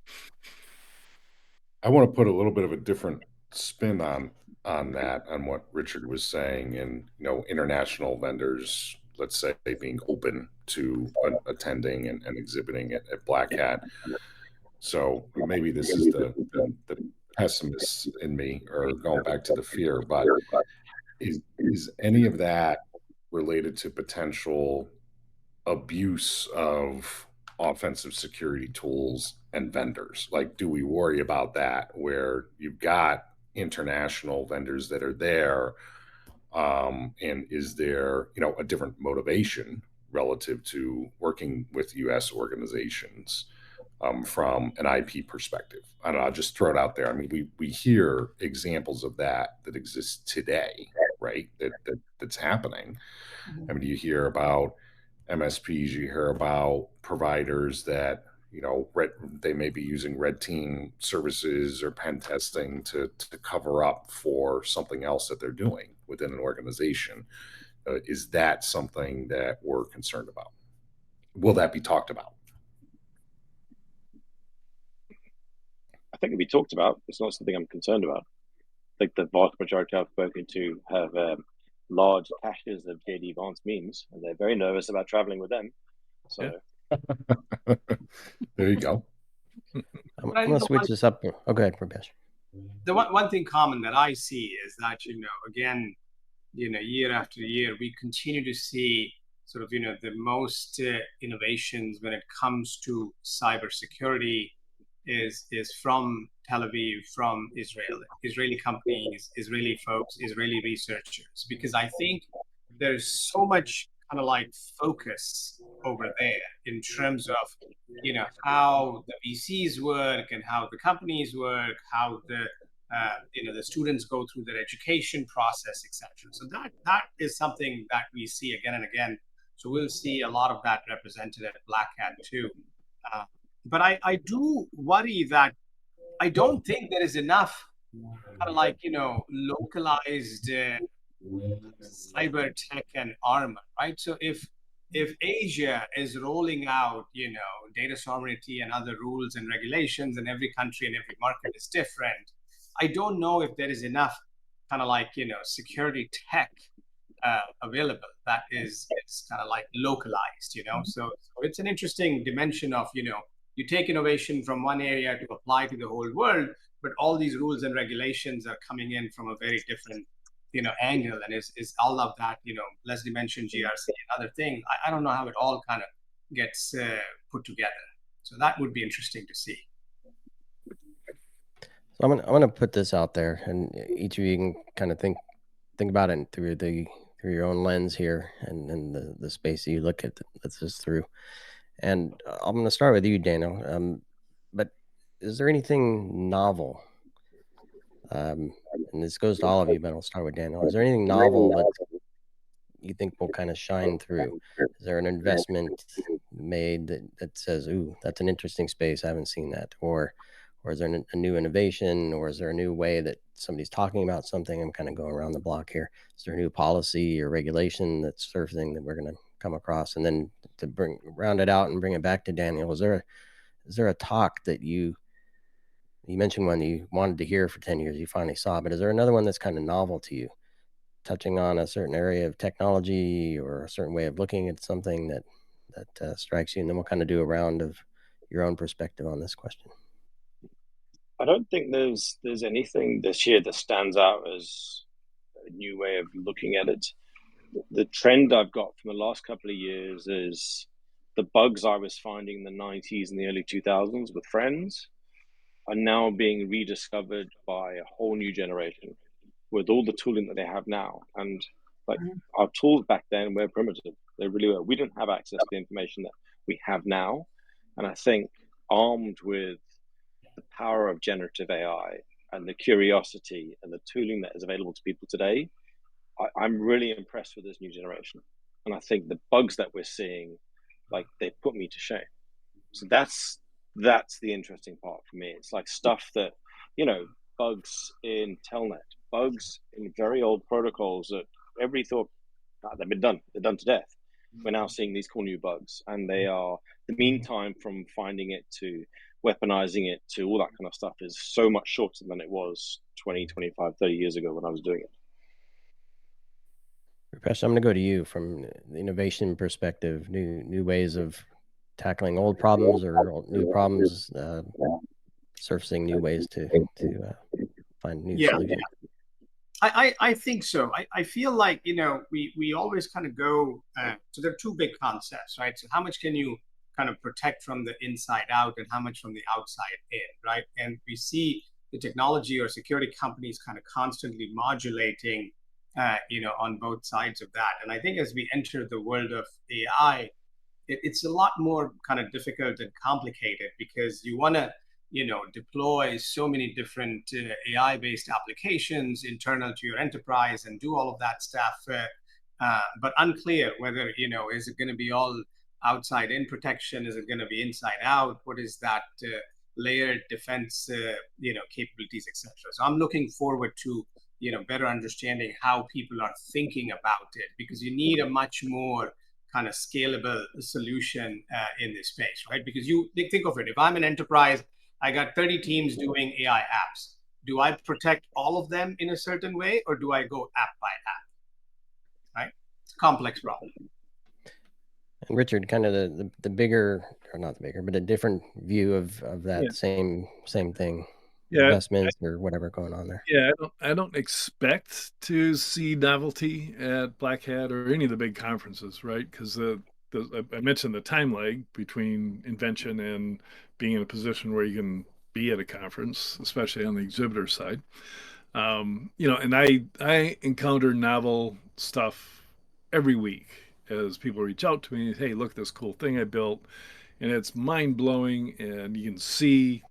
I want to put a little bit of a different spin on that, on what Richard was saying, and international vendors, let's say, being open to attending and exhibiting at Black Hat. So maybe this is the pessimist in me, or going back to the fear, but is any of that related to potential abuse of offensive security tools and vendors? Like, do we worry about that, where you've got international vendors that are there, and is there a different motivation relative to working with U.S. organizations from an IP perspective? I don't know, I'll just throw it out there. I mean, we hear examples of that exist today, right? That's happening. I mean, you hear about MSPs, you hear about providers that they may be using red team services or pen testing to cover up for something else that they're doing within an organization. Is that something that we're concerned about? Will that be talked about? I think it'll be talked about. It's not something I'm concerned about. I think the vast majority I've spoken to have large caches of JD Vance memes, and they're very nervous about traveling with them. So there you go. I'm going to switch this up. Oh, go ahead, Prabhesh. The one thing common that I see is that, again, year after year, we continue to see sort of, the most innovations when it comes to cybersecurity is from Tel Aviv, from Israel, Israeli companies, Israeli folks, Israeli researchers, because I think there's so much kind of like focus over there in terms of, how the VCs work and how the companies work, how the the students go through their education process, etc. So that is something that we see again and again. So we'll see a lot of that represented at Black Hat too. But I do worry that I don't think there is enough kind of like, localized cyber tech and armor, right? So if Asia is rolling out, data sovereignty and other rules and regulations, and every country and every market is different, I don't know if there is enough kind of like, security tech available that is kind of like localized, So it's an interesting dimension of, you take innovation from one area to apply to the whole world, but all these rules and regulations are coming in from a very different, angle. And is all of that, Leslie mentioned GRC and other things. I don't know how it all kind of gets put together. So that would be interesting to see. So I'm gonna put this out there, and each of you can kind of think about it through your own lens here, and the space that you look at this through. And I'm going to start with you, Daniel. But is there anything novel? And this goes to all of you, but I'll start with Daniel. Is there anything novel that you think will kind of shine through? Is there an investment made that says, ooh, that's an interesting space, I haven't seen that? Or is there a new innovation, or is there a new way that somebody's talking about something? I'm kind of going around the block here. Is there a new policy or regulation that's surfacing that we're going to come across? And then to round it out and bring it back to Daniel, is there a talk that you You mentioned one you wanted to hear for 10 years, you finally saw, but is there another one that's kind of novel to you, touching on a certain area of technology or a certain way of looking at something that strikes you? And then we'll kind of do a round of your own perspective on this question. I don't think there's anything this year that stands out as a new way of looking at it. The trend I've got from the last couple of years is the bugs I was finding in the 90s and the early 2000s with friends are now being rediscovered by a whole new generation with all the tooling that they have now. And like our tools back then were primitive. They really were. We didn't have access to the information that we have now. And I think armed with the power of generative AI and the curiosity and the tooling that is available to people today, I'm really impressed with this new generation. And I think the bugs that we're seeing, like, they put me to shame. So that's the interesting part for me. It's like stuff that, bugs in Telnet, bugs in very old protocols that everybody thought they've been done. They're done to death. We're now seeing these cool new bugs, and they are, the mean time from finding it to weaponizing it to all that kind of stuff is so much shorter than it was 20, 25, 30 years ago when I was doing it. Rupesh, I'm going to go to you from the innovation perspective, new ways of tackling old problems or new problems, surfacing new ways to find new solutions. I think so. I feel like, we always kind of go, so there are two big concepts, right? So how much can you kind of protect from the inside out and how much from the outside in, right? And we see the technology or security companies kind of constantly modulating, on both sides of that. And I think as we enter the world of AI, it's a lot more kind of difficult and complicated because you want to, deploy so many different AI-based applications internal to your enterprise and do all of that stuff, but unclear whether, is it going to be all outside in protection? Is it going to be inside out? What is that layered defense, capabilities, etc. So I'm looking forward to, better understanding how people are thinking about it, because you need a much more kind of scalable solution in this space, right? Because you think of it, if I'm an enterprise, I got 30 teams doing AI apps. Do I protect all of them in a certain way, or do I go app by app? Right? It's a complex problem. And Richard, kind of the bigger, or not the bigger, but a different view of that same thing. Yeah, investments or whatever going on there. Yeah, I don't expect to see novelty at Black Hat or any of the big conferences, right? Because I mentioned the time lag between invention and being in a position where you can be at a conference, especially on the exhibitor side. And I encounter novel stuff every week as people reach out to me. Hey, look at this cool thing I built, and it's mind blowing, and you can see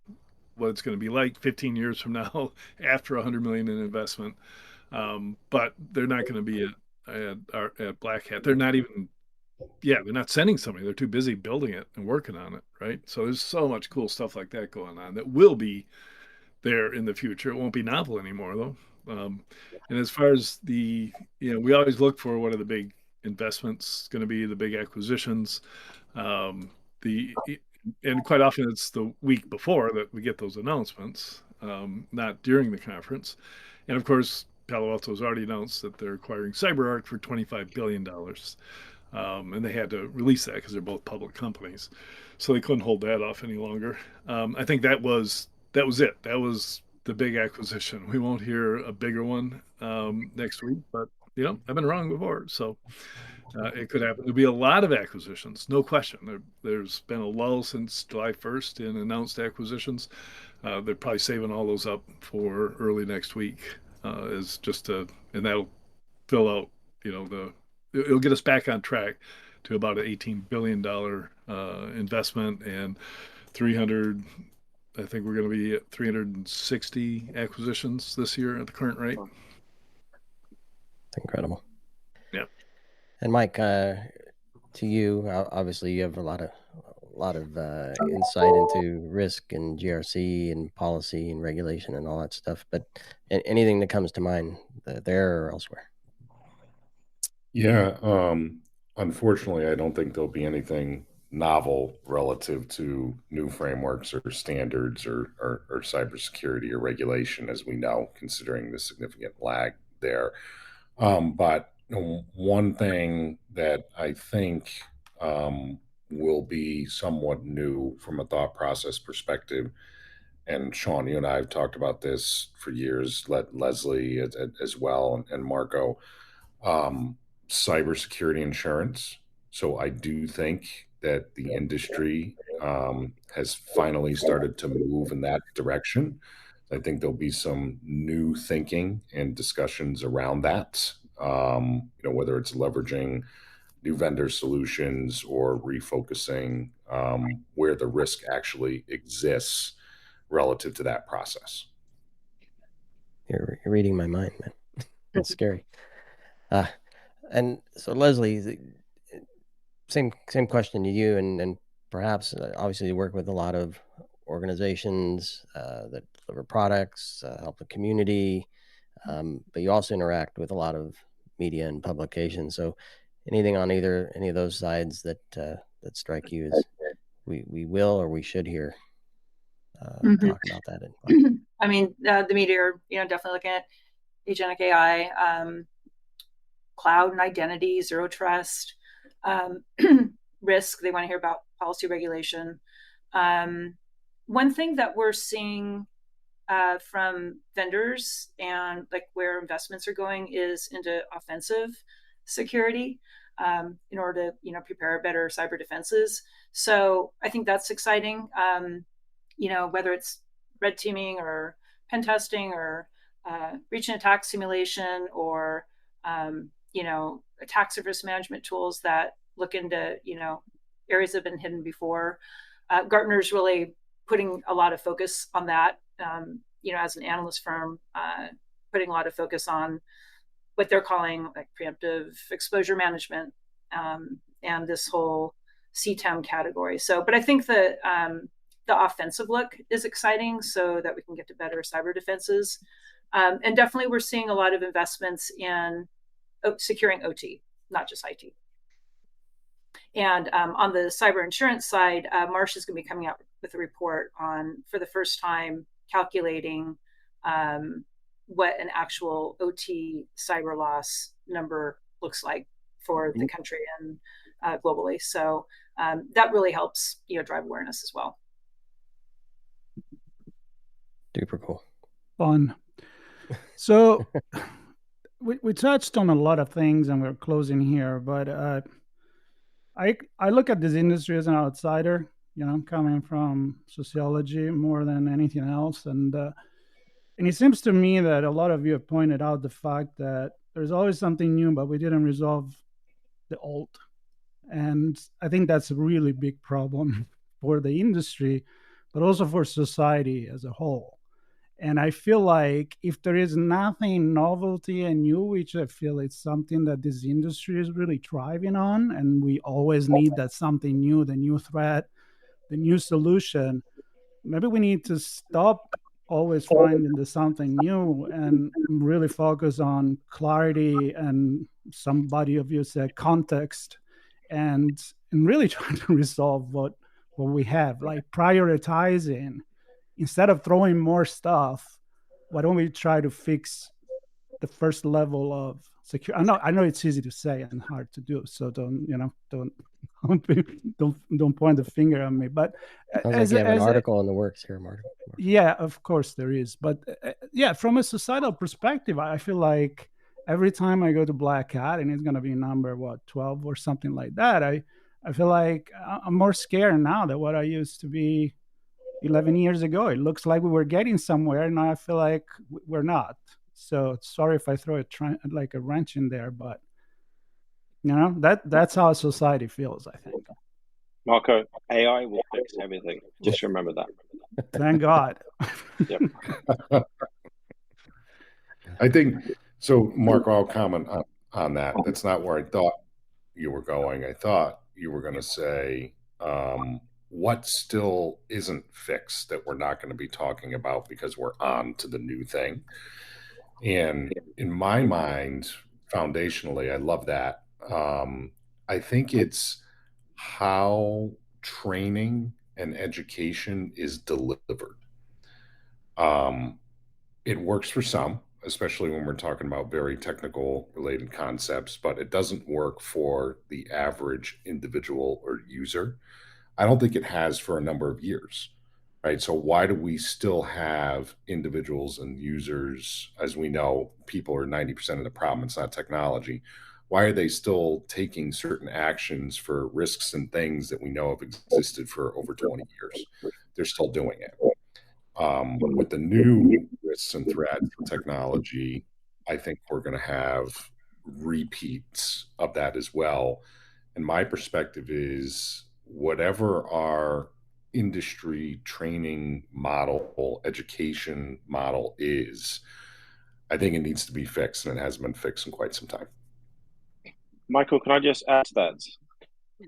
what it's going to be like 15 years from now after $100 million in investment. But they're not going to be at Black Hat. They're not even, they're not sending somebody. They're too busy building it and working on it, right? So there's so much cool stuff like that going on that will be there in the future. It won't be novel anymore, though. And as far as we always look for what are the big investments going to be, the big acquisitions. And quite often it's the week before that we get those announcements, not during the conference. And of course, Palo Alto has already announced that they're acquiring CyberArk for $25 billion. And they had to release that because they're both public companies. So they couldn't hold that off any longer. I think that was it. That was the big acquisition. We won't hear a bigger one next week, but I've been wrong before. So it could happen. There'll be a lot of acquisitions, no question. There's been a lull since July 1st in announced acquisitions. They're probably saving all those up for early next week, and that'll fill out, it'll get us back on track to about an $18 billion investment and 300. I think we're going to be at 360 acquisitions this year at the current rate. It's incredible. Yeah. And Mike, to you, obviously you have a lot of insight into risk and GRC and policy and regulation and all that stuff. But anything that comes to mind there or elsewhere? Yeah. Unfortunately, I don't think there'll be anything novel relative to new frameworks or standards or cybersecurity or regulation, as we know, considering the significant lag there. But one thing that I think will be somewhat new from a thought process perspective, and Sean, you and I have talked about this for years, Leslie as well, and Marco, cybersecurity insurance. So I do think that the industry has finally started to move in that direction. I think there'll be some new thinking and discussions around that. Whether it's leveraging new vendor solutions or refocusing where the risk actually exists relative to that process. You're reading my mind, man. It's scary. And so, Leslie, same question to you, and perhaps obviously you work with a lot of organizations that deliver products, help the community, but you also interact with a lot of media and publications. So, anything on any of those sides that strike you as we will or we should hear talk about that? I mean, the media are definitely looking at agentic AI, cloud and identity, zero trust, risk. They want to hear about policy regulation. One thing that we're seeing from vendors and like where investments are going is into offensive security in order to prepare better cyber defenses. So I think that's exciting. Whether it's red teaming or pen testing or breach and attack simulation or attack surface management tools that look into areas that have been hidden before. Gartner's really putting a lot of focus on that. As an analyst firm, putting a lot of focus on what they're calling like preemptive exposure management and this whole CTEM category. So, but I think that the offensive look is exciting so that we can get to better cyber defenses. And definitely we're seeing a lot of investments in securing OT, not just IT. And on the cyber insurance side, Marsh is going to be coming out with a report on, for the first time, calculating what an actual OT cyber loss number looks like for the country and globally. So that really helps drive awareness as well. Super cool. Fun. So we touched on a lot of things and we're closing here, but I look at this industry as an outsider, coming from sociology more than anything else. And it seems to me that a lot of you have pointed out the fact that there's always something new, but we didn't resolve the old. And I think that's a really big problem for the industry, but also for society as a whole. And I feel like if there is nothing novelty and new, which I feel it's something that this industry is really thriving on, and we always need that something new, the new threat, the new solution, maybe we need to stop always finding the something new and really focus on clarity and somebody of you said context and really trying to resolve what we have, like prioritizing. Instead of throwing more stuff, why don't we try to fix the first level of security? I know it's easy to say and hard to do, so don't point the finger at me. But sounds like you have an article in the works here, Mark. Yeah, of course there is. But from a societal perspective, I feel like every time I go to Black Hat and it's going to be number 12 or something like that, I feel like I'm more scared now than what I used to be 11 years ago. It looks like we were getting somewhere. Now I feel like we're not. So sorry if I throw a wrench in there, but that's how society feels, I think. Marco, AI will fix everything. Just remember that. Thank God. Yep. I think so. Marco, I'll comment on that. That's not where I thought you were going. I thought you were going to say what still isn't fixed that we're not going to be talking about because we're on to the new thing. And in my mind, foundationally, I love that. I think it's how training and education is delivered. It works for some, especially when we're talking about very technical related concepts, but it doesn't work for the average individual or user. I don't think it has for a number of years, right? So why do we still have individuals and users? As we know, people are 90% of the problem. It's not technology. Why are they still taking certain actions for risks and things that we know have existed for over 20 years? They're still doing it. With the new risks and threats and technology, I think we're going to have repeats of that as well. And my perspective is whatever our industry training model, education model is, I think it needs to be fixed, and it hasn't been fixed in quite some time. Michael, can I just add to that?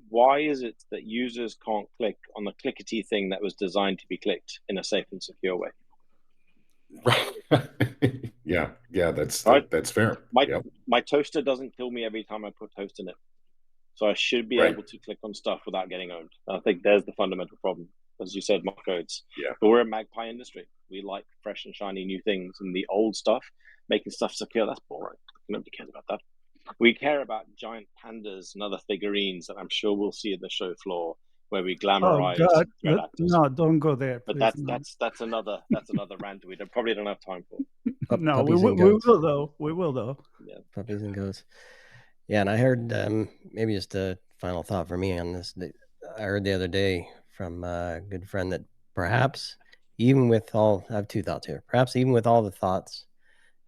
Why is it that users can't click on the clickety thing that was designed to be clicked in a safe and secure way? yeah, that's right? That's fair. My toaster doesn't kill me every time I put toast in it, so I should be able to click on stuff without getting owned. I think there's the fundamental problem, as you said, Marco. But we're a magpie industry. We like fresh and shiny new things, and the old stuff, making stuff secure, that's boring. Nobody cares about that. We care about giant pandas and other figurines that I'm sure we'll see in the show floor, where we glamorize threat actors. No, don't go there. But that's another rant we probably don't have time for. No, we will though. We will though. Yeah, puppies and goats. Yeah, and I heard maybe just a final thought for me on this. I heard the other day from a good friend that perhaps even with all, I have two thoughts here. Perhaps even with all the thoughts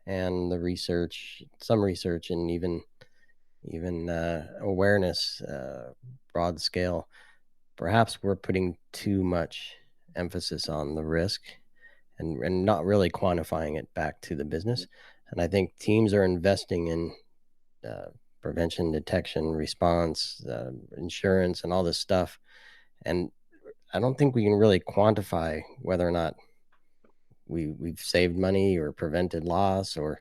and the research, some research, and even awareness, broad scale, perhaps we're putting too much emphasis on the risk and not really quantifying it back to the business. And I think teams are investing in prevention, detection, response, insurance, and all this stuff. And I don't think we can really quantify whether or not we've saved money or prevented loss, or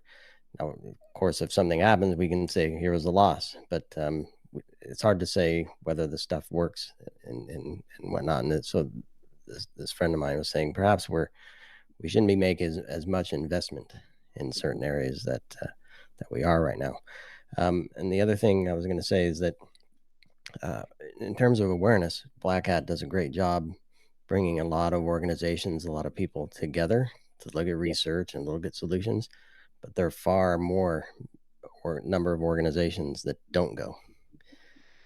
of course, if something happens, we can say here was the loss. But it's hard to say whether the stuff works and whatnot. And so this friend of mine was saying perhaps we shouldn't be making as much investment in certain areas that we are right now. And the other thing I was going to say is that in terms of awareness, Black Hat does a great job bringing a lot of organizations, a lot of people together to look at research and look at solutions. But there are far more number of organizations that don't go.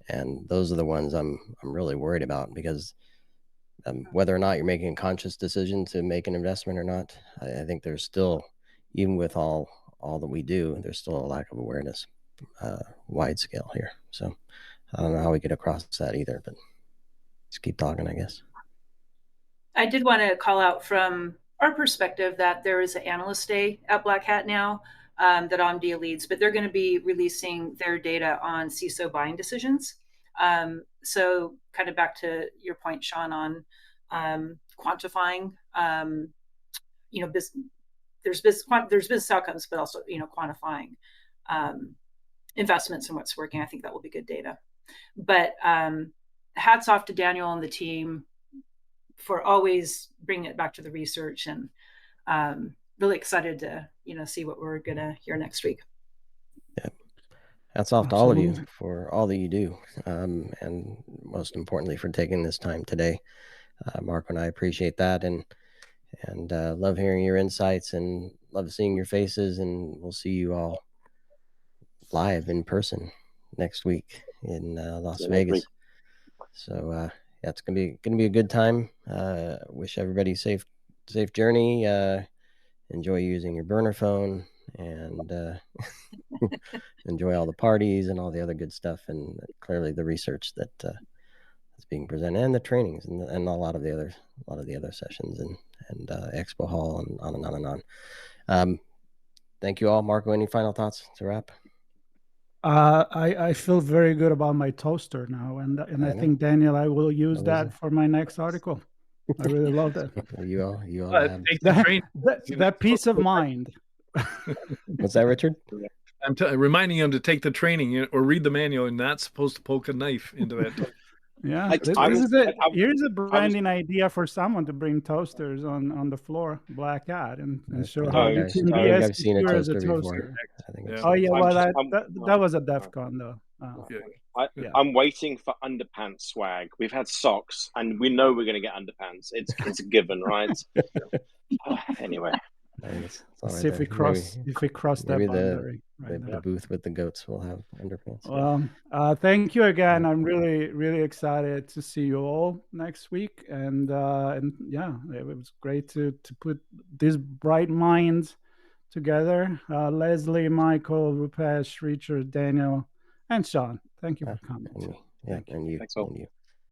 And those are the ones I'm really worried about, because whether or not you're making a conscious decision to make an investment or not, I think there's still, even with all that we do, there's still a lack of awareness wide scale here. So I don't know how we get across that either, but just keep talking, I guess. I did want to call out from our perspective that there is an analyst day at Black Hat now that Omdia leads, but they're going to be releasing their data on CISO buying decisions. So kind of back to your point, Sean, on quantifying, there's business outcomes, but also, quantifying investments and what's working. I think that will be good data. But hats off to Daniel and the team for always bringing it back to the research, and really excited to see what we're gonna hear next week. Yeah, hats off to all of you for all that you do, and most importantly for taking this time today. Marco and I appreciate that, and love hearing your insights and love seeing your faces, and we'll see you all live in person next week in Las Vegas. So it's gonna be a good time. Wish everybody safe journey. Enjoy using your burner phone, and enjoy all the parties and all the other good stuff, and clearly the research that's being presented, and the trainings, and a lot of the other sessions, and Expo Hall, and on and on and on. Thank you all. Marco, any final thoughts to wrap? I feel very good about my toaster now, and I think, Daniel, I will use that for my next article. I really love that. You all that peace of mind. What's that, Richard? I'm reminding him to take the training or read the manual, and not supposed to poke a knife into that. Yeah, here's a branding idea for someone to bring toasters on the floor, black hat, and show how you can be as secure as a toaster. Oh yeah, well that was a DEF CON though. I'm waiting for underpants swag. We've had socks, and we know we're going to get underpants. It's a given, right? Anyway. See if we cross that boundary. The booth with the goats will have underpants. Well, thank you again. I'm really excited to see you all next week, and yeah, it was great to put these bright minds together. Leslie, Michael, Rupesh, Richard, Daniel, and Sean. Thank you for coming. And you.